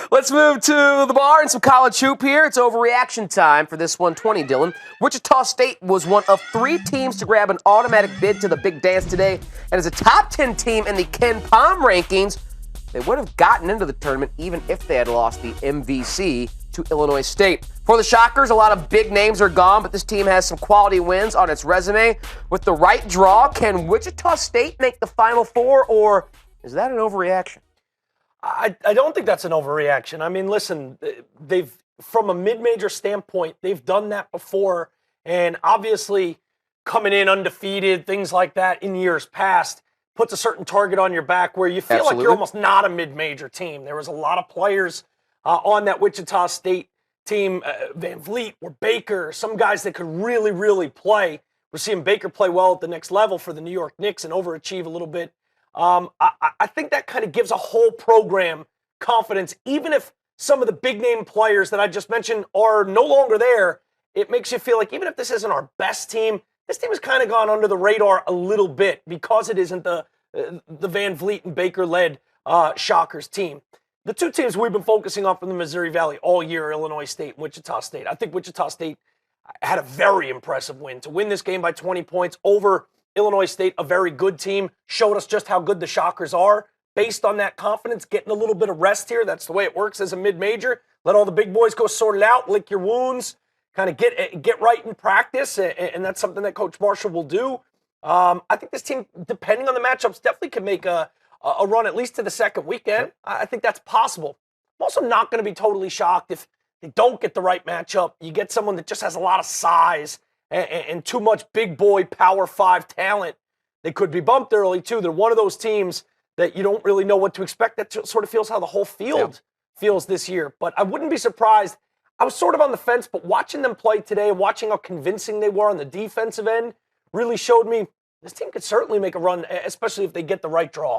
Let's move to the bar and some college hoop here. It's overreaction time for this 120, Dylan. Wichita State was one of 3 teams to grab an automatic bid to the big dance today. And as a top 10 team in the Ken Pom rankings, they would have gotten into the tournament even if they had lost the MVC to Illinois State. For the Shockers, a lot of big names are gone, but this team has some quality wins on its resume. With the right draw, can Wichita State make the Final Four, or is that an overreaction? I don't think that's an overreaction. I mean, listen, they've, from a mid-major standpoint, they've done that before, and obviously coming in undefeated, things like that in years past, puts a certain target on your back where you feel like you're almost not a mid-major team. There was a lot of players on that Wichita State team, Van Vliet or Baker, some guys that could really, really play. We're seeing Baker play well at the next level for the New York Knicks and overachieve a little bit. I think that kind of gives a whole program confidence. Even if some of the big-name players that I just mentioned are no longer there, it makes you feel like even if this isn't our best team, this team has kind of gone under the radar a little bit because it isn't the Van Vliet and Baker-led Shockers team. The 2 teams we've been focusing on from the Missouri Valley all year, Illinois State and Wichita State. I think Wichita State had a very impressive win. To win this game by 20 points over Illinois State, a very good team, showed us just how good the Shockers are. Based on that confidence, getting a little bit of rest here. That's the way it works as a mid-major. Let all the big boys go sort it out, lick your wounds, kind of get right in practice, and that's something that Coach Marshall will do. I think this team, depending on the matchups, definitely can make a run at least to the second weekend. I think that's possible. I'm also not going to be totally shocked if they don't get the right matchup. You get someone that just has a lot of size and too much big boy Power 5 talent. They could be bumped early, too. They're one of those teams that you don't really know what to expect. That sort of feels how the whole field feels this year. But I wouldn't be surprised. I was sort of on the fence, but watching them play today, watching how convincing they were on the defensive end, really showed me this team could certainly make a run, especially if they get the right draw.